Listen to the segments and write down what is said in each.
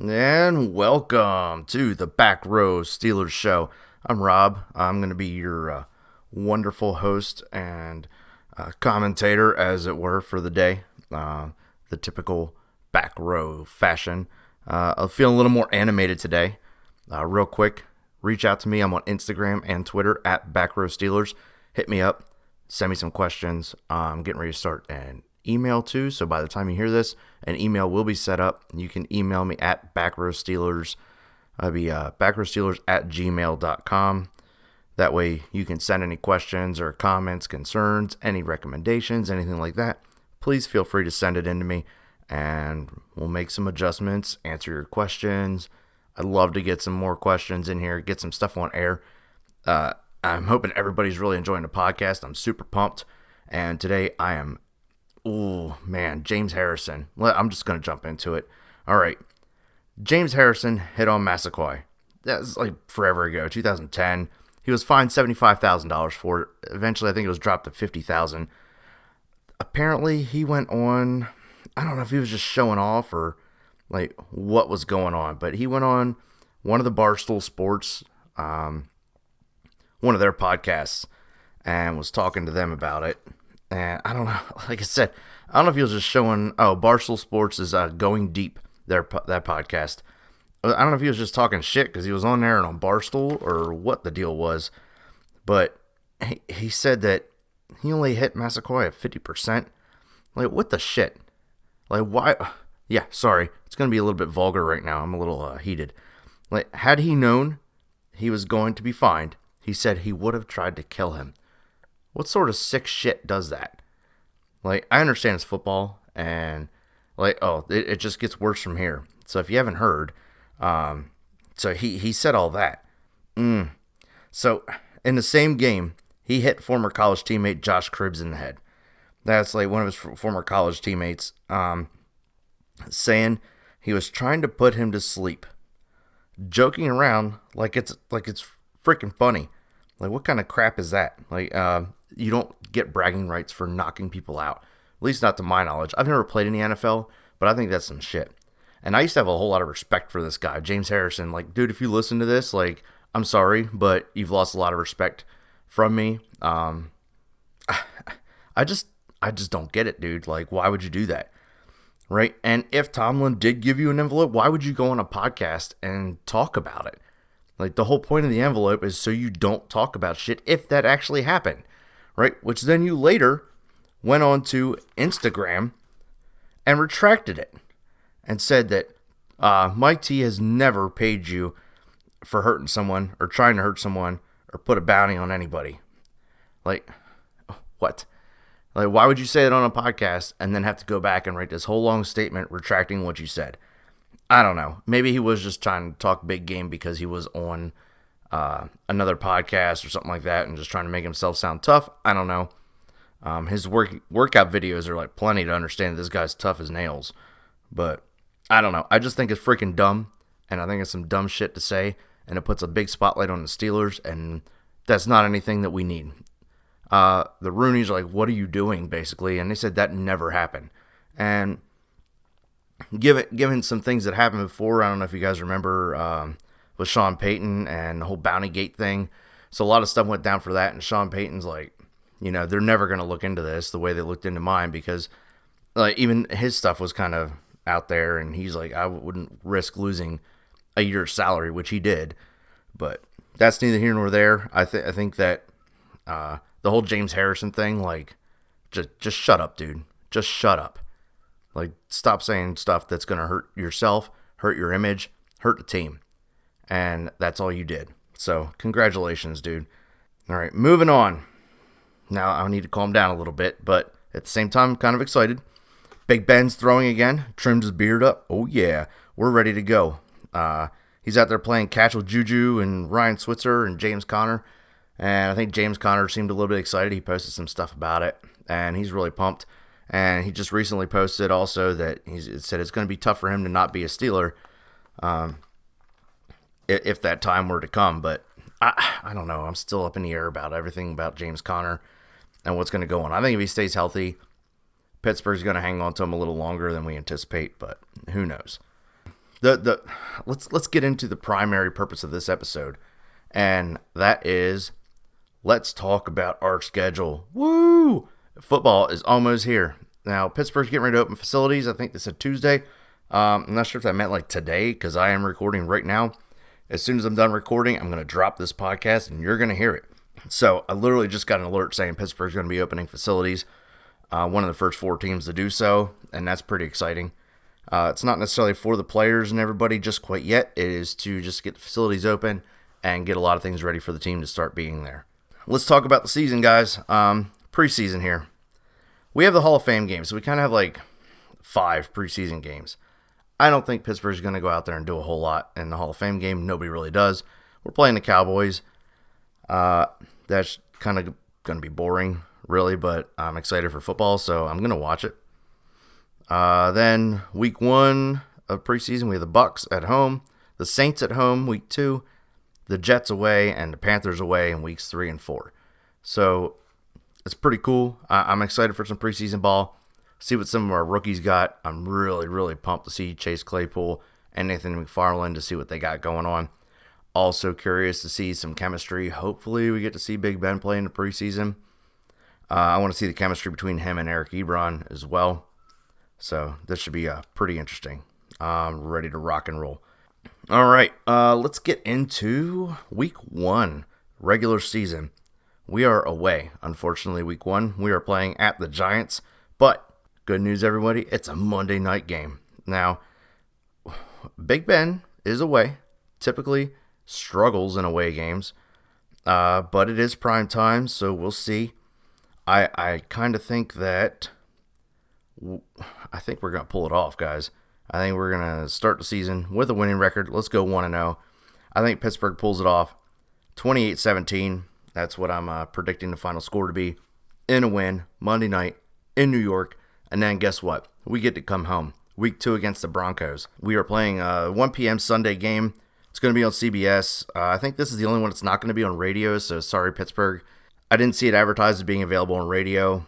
And welcome to the Back Row Steelers show. I'm Rob. I'm going to be your wonderful host and commentator, as it were, for the day. The typical back row fashion. I'm feeling a little more animated today. Real quick, reach out to me. I'm on Instagram and Twitter at backrowsteelers. Hit me up. Send me some questions. I'm getting ready to start an email too, so by the time you hear this, an email will be set up. You can email me at backrowsteelers. I'll be backrowsteelers@gmail.com. That way you can send any questions or comments, concerns, any recommendations, anything like that. Please feel free to send it in to me, and we'll make some adjustments, answer your questions. I'd love to get some more questions in here, get some stuff on air. I'm hoping everybody's really enjoying the podcast. I'm super pumped, and today I am James Harrison. I'm just going to jump into it. All right. James Harrison hit on Massaquoi. That was like forever ago, 2010. He was fined $75,000 for it. Eventually, I think it was dropped to $50,000. Apparently, he went on, I don't know if he was just showing off or like what was going on, but he went on one of the Barstool Sports, one of their podcasts, and was talking to them about it. And I don't know, like I said, I don't know if he was just showing, Barstool Sports is Going Deep, that podcast. I don't know if he was just talking shit because he was on there and on Barstool or what the deal was. But he said that he only hit Massaquoi at 50%. Like, what the shit? Like, why? Yeah, sorry. It's going to be a little bit vulgar right now. I'm a little heated. Like, had he known he was going to be fined, he said he would have tried to kill him. What sort of sick shit does that? Like, I understand it's football, and like, it just gets worse from here. So if you haven't heard, so he said all that. So in the same game, he hit former college teammate Josh Cribbs in the head. That's like one of his former college teammates, saying he was trying to put him to sleep, joking around like it's freaking funny. Like, what kind of crap is that? Like, you don't get bragging rights for knocking people out. At least not to my knowledge. I've never played in the NFL, but I think that's some shit. And I used to have a whole lot of respect for this guy, James Harrison. Like, dude, if you listen to this, like, I'm sorry, but you've lost a lot of respect from me. I just don't get it, dude. Like, why would you do that? Right? And if Tomlin did give you an envelope, why would you go on a podcast and talk about it? Like, the whole point of the envelope is so you don't talk about shit if that actually happened, right? Which then you later went on to Instagram and retracted it and said that Mike T has never paid you for hurting someone or trying to hurt someone or put a bounty on anybody. Like, what? Like, why would you say it on a podcast and then have to go back and write this whole long statement retracting what you said? I don't know. Maybe he was just trying to talk big game because he was on another podcast or something like that and just trying to make himself sound tough. I don't know. His workout videos are like plenty to understand that this guy's tough as nails. But I don't know. I just think it's freaking dumb, and I think it's some dumb shit to say, and it puts a big spotlight on the Steelers, and that's not anything that we need. The Rooneys are like, what are you doing, basically? And they said that never happened. And given some things that happened before, I don't know if you guys remember with Sean Payton and the whole Bounty Gate thing. So a lot of stuff went down for that, and Sean Payton's like, they're never going to look into this the way they looked into mine because like even his stuff was kind of out there, and he's like, I wouldn't risk losing a year's salary, which he did. But that's neither here nor there. I think that the whole James Harrison thing, like, just shut up, dude. Just shut up. Like, stop saying stuff that's going to hurt yourself, hurt your image, hurt the team. And that's all you did. So, congratulations, dude. All right, moving on. Now, I need to calm down a little bit, but at the same time, I'm kind of excited. Big Ben's throwing again, trimmed his beard up. Oh, yeah, we're ready to go. He's out there playing catch with Juju and Ryan Switzer and James Conner. And I think James Conner seemed a little bit excited. He posted some stuff about it, and he's really pumped. And he just recently posted also that he said it's going to be tough for him to not be a Steeler if that time were to come. But I don't know. I'm still up in the air about everything about James Conner and what's going to go on. I think if he stays healthy, Pittsburgh's going to hang on to him a little longer than we anticipate, but who knows. Let's get into the primary purpose of this episode, and that is let's talk about our schedule. Woo! Football is almost here. Now, Pittsburgh's getting ready to open facilities. I think they said Tuesday. I'm not sure if that meant like today, because I am recording right now. As soon as I'm done recording, I'm going to drop this podcast, and you're going to hear it. So I literally just got an alert saying Pittsburgh's going to be opening facilities. One of the first 4 teams to do so, and that's pretty exciting. It's not necessarily for the players and everybody just quite yet. It is to just get the facilities open and get a lot of things ready for the team to start being there. Let's talk about the season, guys. Preseason here. We have the Hall of Fame games, so we kind of have like 5 preseason games. I don't think Pittsburgh's going to go out there and do a whole lot in the Hall of Fame game. Nobody really does. We're playing the Cowboys. That's kind of going to be boring, really, but I'm excited for football, so I'm going to watch it. Then week 1 of preseason, we have the Bucs at home, the Saints at home, week 2, the Jets away, and the Panthers away in weeks 3 and 4. So it's pretty cool. I'm excited for some preseason ball. See what some of our rookies got. I'm really, really pumped to see Chase Claypool and Nathan McFarland to see what they got going on. Also curious to see some chemistry. Hopefully we get to see Big Ben play in the preseason. I want to see the chemistry between him and Eric Ebron as well. So this should be pretty interesting. I'm ready to rock and roll. All right, let's get into week 1, regular season. We are away, unfortunately, week 1. We are playing at the Giants, but good news, everybody, it's a Monday night game. Now, Big Ben is away, typically struggles in away games, but it is prime time, so we'll see. I kind of think that I think we're going to pull it off, guys. I think we're going to start the season with a winning record. Let's go 1-0. I think Pittsburgh pulls it off 28-17. That's what I'm predicting the final score to be. In a win, Monday night in New York. And then guess what? We get to come home. Week 2 against the Broncos. We are playing a 1 p.m. Sunday game. It's going to be on CBS. I think this is the only one that's not going to be on radio, so sorry, Pittsburgh. I didn't see it advertised as being available on radio.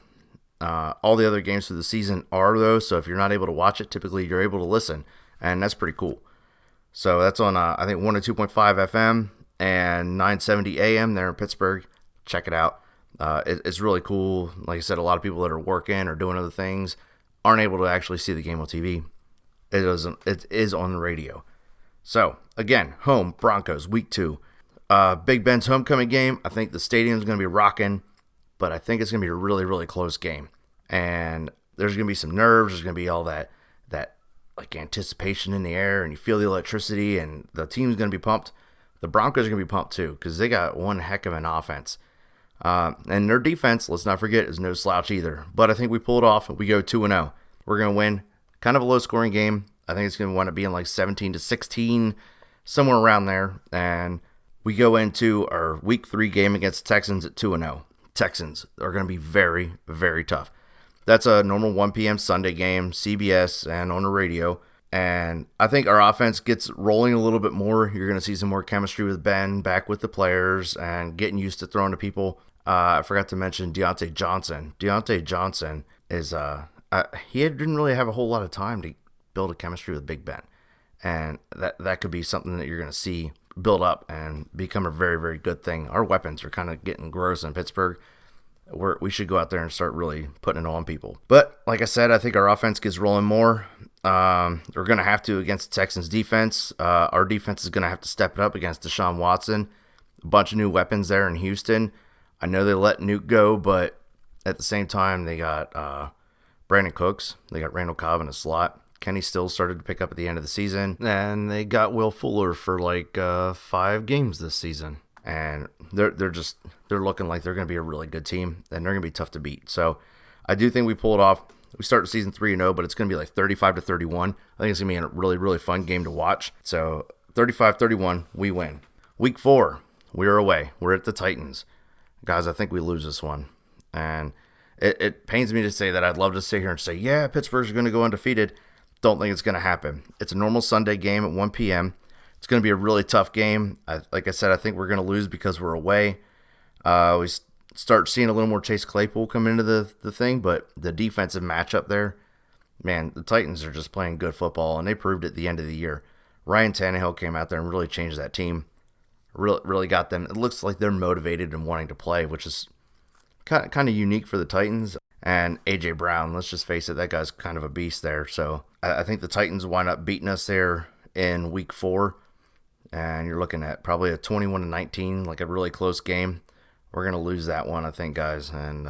All the other games for the season are, though, so if you're not able to watch it, typically you're able to listen, and that's pretty cool. So that's on, I think, 102.5 FM and 970 AM there in Pittsburgh. Check it out. It's really cool. Like I said, a lot of people that are working or doing other things aren't able to actually see the game on TV. It is on the radio. So, again, home, Broncos, week 2. Big Ben's homecoming game. I think the stadium's going to be rocking, but I think it's going to be a really, really close game. And there's going to be some nerves. There's going to be all that like anticipation in the air, and you feel the electricity, and the team's going to be pumped. The Broncos are going to be pumped too, because they got one heck of an offense. And their defense, let's not forget, is no slouch either. But I think we pull it off. We go 2-0. We're going to win. Kind of a low-scoring game. I think it's going to wind up being like 17-16, somewhere around there. And we go into our Week 3 game against the Texans at 2-0. Texans are going to be very, very tough. That's a normal 1 p.m. Sunday game, CBS, and on the radio. And I think our offense gets rolling a little bit more. You're going to see some more chemistry with Ben back with the players and getting used to throwing to people. I forgot to mention Deontay Johnson. Deontay Johnson is he didn't really have a whole lot of time to build a chemistry with Big Ben. And that could be something that you're going to see build up and become a very, very good thing. Our weapons are kind of getting gross in Pittsburgh. We should go out there and start really putting it on people. But like I said, I think our offense gets rolling more. We're going to have to against Texans defense. Our defense is going to have to step it up against Deshaun Watson. A bunch of new weapons there in Houston. I know they let Nuke go, but at the same time, they got Brandon Cooks. They got Randall Cobb in a slot. Kenny Stills started to pick up at the end of the season. And they got Will Fuller for like 5 games this season. And they're looking like they're going to be a really good team, and they're going to be tough to beat. So I do think we pull it off. We start the season 3-0, but it's going to be like 35-31. I think it's going to be a really, really fun game to watch. So 35-31, we win. Week 4, we are away. We're at the Titans. Guys, I think we lose this one. And it pains me to say that. I'd love to sit here and say, yeah, Pittsburgh's going to go undefeated. Don't think it's going to happen. It's a normal Sunday game at 1 p.m. It's going to be a really tough game. Like I said, I think we're going to lose because we're away. We start seeing a little more Chase Claypool come into the thing, but the defensive matchup there, man, the Titans are just playing good football, and they proved it at the end of the year. Ryan Tannehill came out there and really changed that team. Really got them. It looks like they're motivated and wanting to play, which is kind of unique for the Titans. And A.J. Brown, let's just face it, that guy's kind of a beast there. So I think the Titans wind up beating us there in week 4. And you're looking at probably a 21-19, like a really close game. We're going to lose that one, I think, guys. And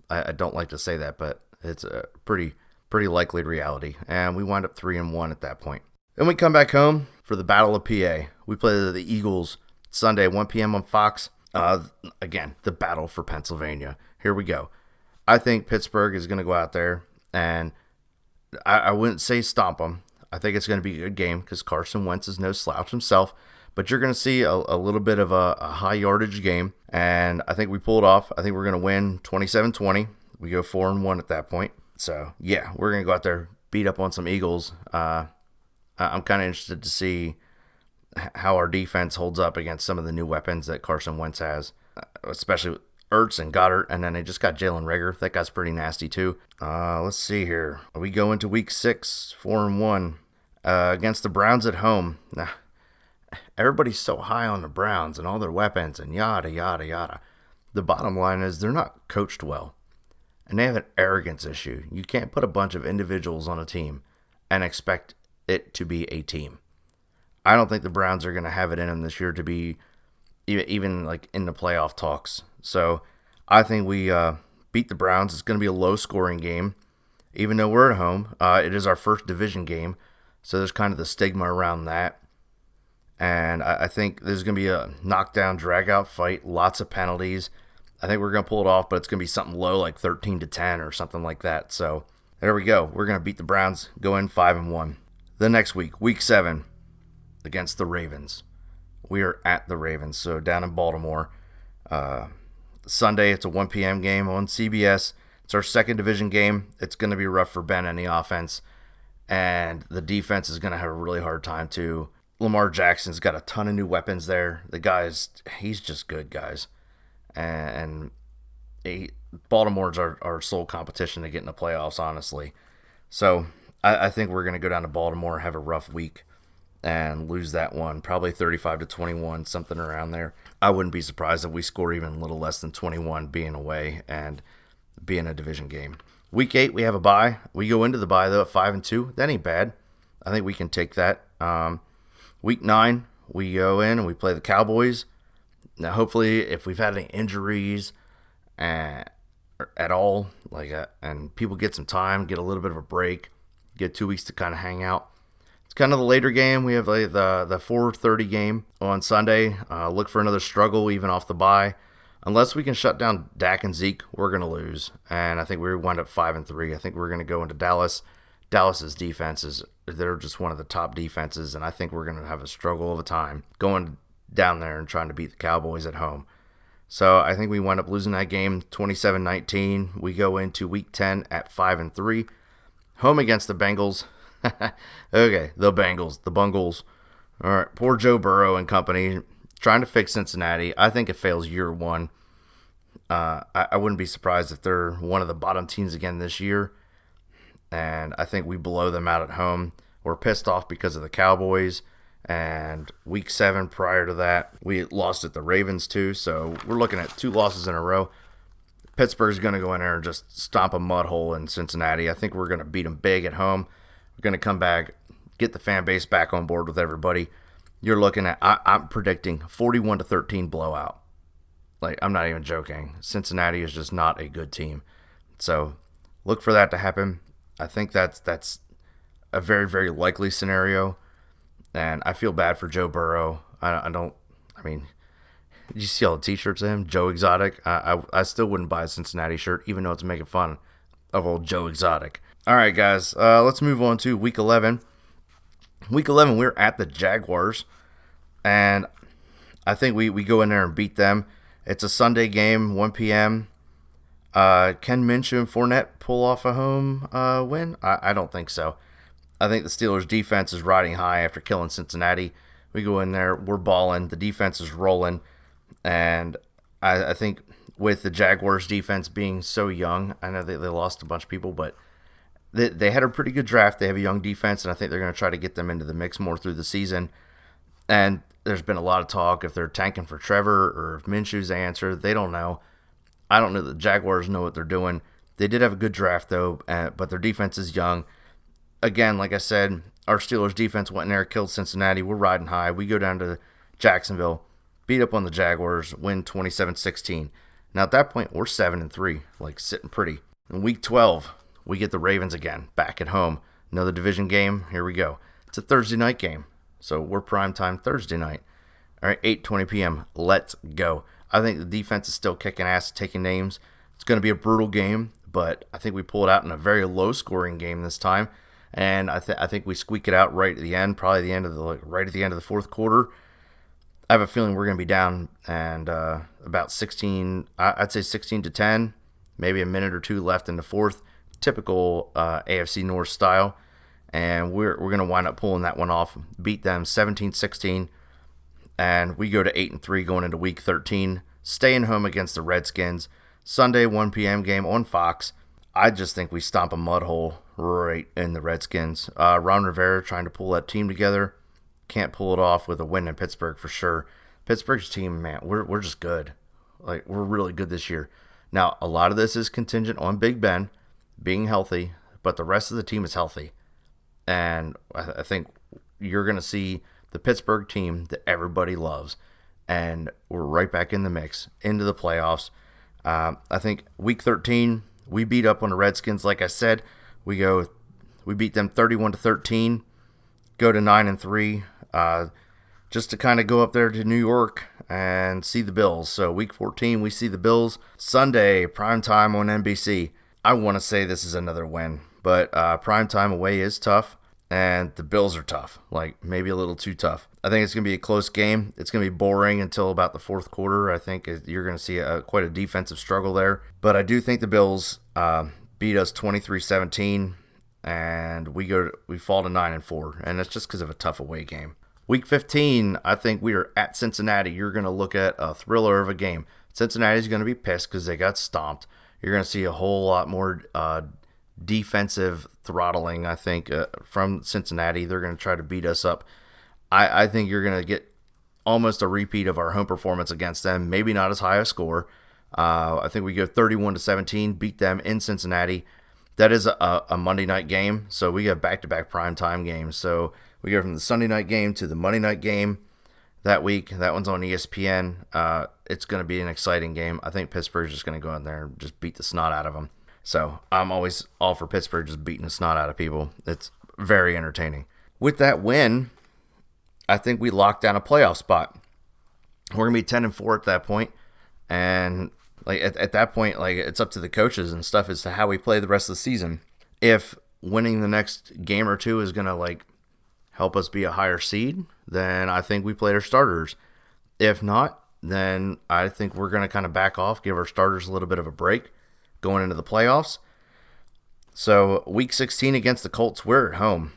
I don't like to say that, but it's a pretty likely reality. And we wind up 3-1 at that point. Then we come back home for the Battle of PA. We play the Eagles Sunday, 1 p.m. on Fox. Again, the battle for Pennsylvania. Here we go. I think Pittsburgh is going to go out there, and I wouldn't say stomp them. I think it's going to be a good game because Carson Wentz is no slouch himself. But you're going to see a little bit of a high yardage game, and I think we pull it off. I think we're going to win 27-20. We go 4-1 at that point. So, yeah, we're going to go out there, beat up on some Eagles. I'm kind of interested to see how our defense holds up against some of the new weapons that Carson Wentz has, especially with Ertz and Goddard, and then they just got Jalen Reagor. That guy's pretty nasty too. Let's see here. We go into week 6, 4-1 against the Browns at home. Now, everybody's so high on the Browns and all their weapons and yada, yada, yada. The bottom line is they're not coached well, and they have an arrogance issue. You can't put a bunch of individuals on a team and expect it to be a team. I don't think the Browns are going to have it in them this year to be even like in the playoff talks. So I think we beat the Browns. It's going to be a low-scoring game, even though we're at home. It is our first division game, so there's kind of the stigma around that. And I think there's going to be a knockdown, drag-out fight, lots of penalties. I think we're going to pull it off, but it's going to be something low, like 13-10 or something like that. So there we go. We're going to beat the Browns, go in 5-1. The next week, week 7, against the Ravens. We are at the Ravens, so down in Baltimore. Sunday, it's a 1 p.m. game on CBS. It's our second division game. It's going to be rough for Ben and the offense, and the defense is going to have a really hard time too. Lamar Jackson's got a ton of new weapons there. The guy's, he's just good, guys. And Baltimore's our sole competition to get in the playoffs, honestly. So I think we're going to go down to Baltimore, have a rough week, and lose that one, probably 35-21, something around there. I wouldn't be surprised if we score even a little less than 21 being away and being a division game. Week 8, we have a bye. We go into the bye, though, at 5-2. That ain't bad. I think we can take that. Week 9, we go in and we play the Cowboys. Now, hopefully, if we've had any injuries at all, and people get some time, get a little bit of a break, get 2 weeks to kind of hang out. It's kind of the later game. We have the 4:30 game on Sunday. Look for another struggle even off the bye. Unless we can shut down Dak and Zeke, we're going to lose. And I think we wind up 5-3. I think we're going to go into Dallas. Dallas's defenses, they're just one of the top defenses, and I think we're going to have a struggle of a time going down there and trying to beat the Cowboys at home. So I think we wind up losing that game 27-19. We go into week 10 at 5-3. Home against the Bengals. Okay, the Bengals, the Bungles. All right, poor Joe Burrow and company trying to fix Cincinnati. I think it fails year one. I wouldn't be surprised if they're one of the bottom teams again this year. And I think we blow them out at home. We're pissed off because of the Cowboys. And week 7 prior to that, we lost at the Ravens too. So we're looking at 2 losses in a row. Pittsburgh's going to go in there and just stomp a mud hole in Cincinnati. I think we're going to beat them big at home. We're going to come back, get the fan base back on board with everybody. You're looking at, I'm predicting 41-13 blowout. I'm not even joking. Cincinnati is just not a good team. So look for that to happen. I think that's a very, very likely scenario. And I feel bad for Joe Burrow. I mean, did you see all the t-shirts of him? Joe Exotic. I still wouldn't buy a Cincinnati shirt, even though it's making fun of old Joe Exotic. All right, guys, let's move on to Week 11. Week 11, we're at the Jaguars, and I think we go in there and beat them. It's a Sunday game, 1 p.m. Can Minshew and Fournette pull off a home win? I don't think so. I think the Steelers' defense is riding high after killing Cincinnati. We go in there, we're balling, the defense is rolling, and I think with the Jaguars' defense being so young, I know they lost a bunch of people, but they had a pretty good draft. They have a young defense, and I think they're going to try to get them into the mix more through the season. And there's been a lot of talk if they're tanking for Trevor or if Minshew's the answer. They don't know. I don't know that the Jaguars know what they're doing. They did have a good draft, though, but their defense is young. Again, like I said, our Steelers defense went in there, killed Cincinnati. We're riding high. We go down to Jacksonville, beat up on the Jaguars, win 27-16. Now, at that point, we're 7-3, like sitting pretty. In Week 12, we get the Ravens again, back at home. Another division game. Here we go. It's a Thursday night game. So we're primetime Thursday night. All right, 8:20 p.m. Let's go. I think the defense is still kicking ass, taking names. It's going to be a brutal game, but I think we pull it out in a very low-scoring game this time. And I think we squeak it out right at the end, probably right at the end of the fourth quarter. I have a feeling we're going to be down and about 16. I'd say 16-10, maybe a minute or two left in the fourth. Typical AFC North style. And we're going to wind up pulling that one off, beat them 17-16, and we go to 8-3 going into Week 13, staying home against the Redskins. Sunday 1 p.m. game on Fox. I just think we stomp a mud hole right in the Redskins. Ron Rivera trying to pull that team together, can't pull it off with a win in Pittsburgh for sure. Pittsburgh's team, man, we're just good. Like, we're really good this year. Now, a lot of this is contingent on Big Ben being healthy, but the rest of the team is healthy. And I think you're going to see the Pittsburgh team that everybody loves. And we're right back in the mix, into the playoffs. I think Week 13, we beat up on the Redskins. Like I said, we beat them 31-13, go to 9-3, just to kind of go up there to New York and see the Bills. So Week 14, we see the Bills. Sunday, primetime on NBC. I want to say this is another win, but primetime away is tough. And the Bills are tough, like maybe a little too tough. I think it's going to be a close game. It's going to be boring until about the fourth quarter. I think you're going to see quite a defensive struggle there. But I do think the Bills beat us 23-17, and we fall to 9-4, and that's just because of a tough away game. Week 15, I think we are at Cincinnati. You're going to look at a thriller of a game. Cincinnati's going to be pissed because they got stomped. You're going to see a whole lot more defensive throttling, I think, from Cincinnati. They're going to try to beat us up. I think you're going to get almost a repeat of our home performance against them. Maybe not as high a score. I think we go 31-17, beat them in Cincinnati. That is a Monday night game, so we have back-to-back primetime games. So we go from the Sunday night game to the Monday night game that week. That one's on ESPN. It's going to be an exciting game. I think Pittsburgh's just going to go in there and just beat the snot out of them. So I'm always all for Pittsburgh just beating the snot out of people. It's very entertaining. With that win, I think we locked down a playoff spot. We're going to be 10-4 at that point. And like at that point, like it's up to the coaches and stuff as to how we play the rest of the season. If winning the next game or two is going to like help us be a higher seed, then I think we played our starters. If not, then I think we're going to kind of back off, give our starters a little bit of a break going into the playoffs. So Week 16 against the Colts, we're at home.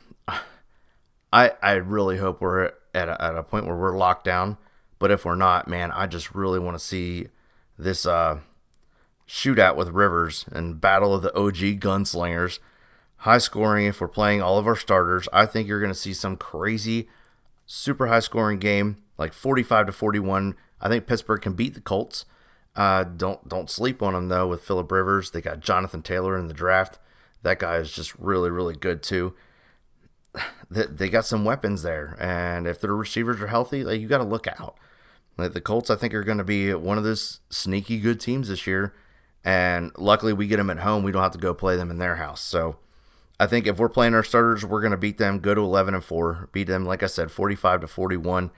I really hope we're at a point where we're locked down. But if we're not, man, I just really want to see this shootout with Rivers and battle of the OG gunslingers. High scoring if we're playing all of our starters. I think you're going to see some crazy, super high scoring game, like 45-41. I think Pittsburgh can beat the Colts. Don't sleep on them, though, with Phillip Rivers. They got Jonathan Taylor in the draft. That guy is just really, really good, too. They got some weapons there, and if their receivers are healthy, like, you got to look out. Like, the Colts, I think, are going to be one of those sneaky good teams this year, and luckily we get them at home. We don't have to go play them in their house. So I think if we're playing our starters, we're going to beat them, go to 11-4, beat them, like I said, 45-41.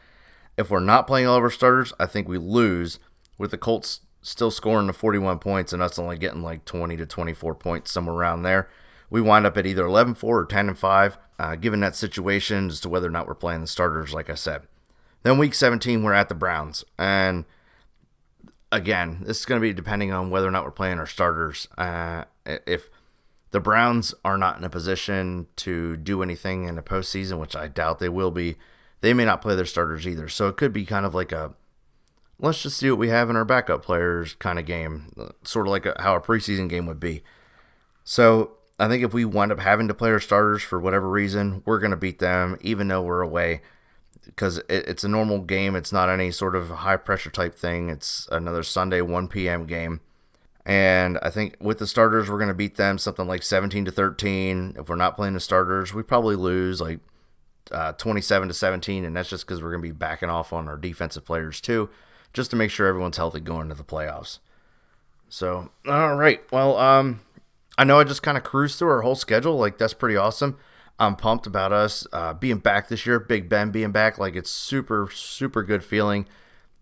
If we're not playing all of our starters, I think we lose, with the Colts still scoring the 41 points and us only getting like 20 to 24 points, somewhere around there. We wind up at either 11-4 or 10-5, given that situation as to whether or not we're playing the starters, like I said. Then Week 17, we're at the Browns. And again, this is going to be depending on whether or not we're playing our starters. If the Browns are not in a position to do anything in the postseason, which I doubt they will be, they may not play their starters either. So it could be kind of like a let's just see what we have in our backup players kind of game, sort of like how a preseason game would be. So I think if we wind up having to play our starters for whatever reason, we're going to beat them, even though we're away, because it's a normal game. It's not any sort of high-pressure type thing. It's another Sunday 1 p.m. game. And I think with the starters, we're going to beat them something like 17-13. If we're not playing the starters, we probably lose like 27-17, and that's just because we're going to be backing off on our defensive players too, just to make sure everyone's healthy going into the playoffs. So, all right. Well, I know I just kind of cruised through our whole schedule. Like, that's pretty awesome. I'm pumped about us being back this year. Big Ben being back. Like, it's super, super good feeling.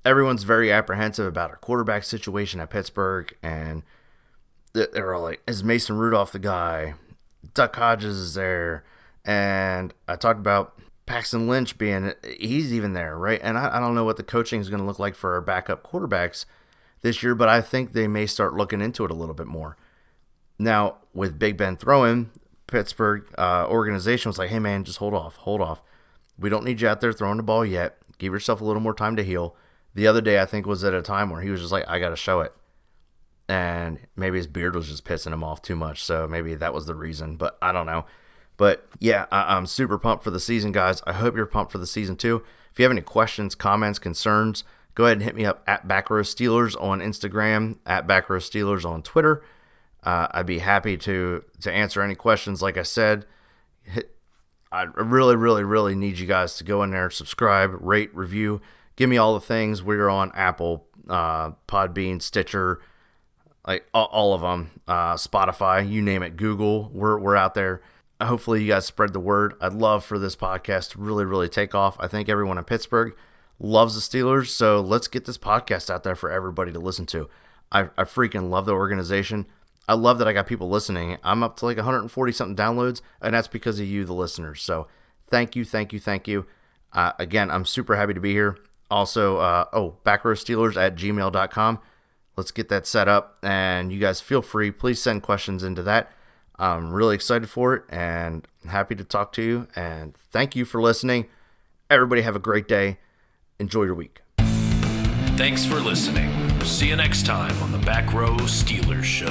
Everyone's very apprehensive about our quarterback situation at Pittsburgh, and they're all like, is Mason Rudolph the guy? Duck Hodges is there. And I talked about Paxton Lynch he's even there, right? And I don't know what the coaching is going to look like for our backup quarterbacks this year, but I think they may start looking into it a little bit more. Now, with Big Ben throwing, Pittsburgh organization was like, hey, man, just hold off. We don't need you out there throwing the ball yet. Give yourself a little more time to heal. The other day, I think, was at a time where he was just like, I got to show it. And maybe his beard was just pissing him off too much, so maybe that was the reason, but I don't know. But yeah, I'm super pumped for the season, guys. I hope you're pumped for the season too. If you have any questions, comments, concerns, go ahead and hit me up at backrowsteelers on Instagram, at backrowsteelers on Twitter. I'd be happy to answer any questions. Like I said, I really, really, really need you guys to go in there, subscribe, rate, review. Give me all the things. We're on Apple, Podbean, Stitcher, like all of them, Spotify, you name it, Google. We're out there. Hopefully you guys spread the word. I'd love for this podcast to really, really take off. I think everyone in Pittsburgh loves the Steelers, so let's get this podcast out there for everybody to listen to. I freaking love the organization. I love that I got people listening. I'm up to like 140-something downloads, and that's because of you, the listeners. So thank you. Again, I'm super happy to be here. Also, backrowsteelers@gmail.com. Let's get that set up, and you guys feel free. Please send questions into that. I'm really excited for it and happy to talk to you, and thank you for listening. Everybody have a great day. Enjoy your week. Thanks for listening. See you next time on the Back Row Steelers Show.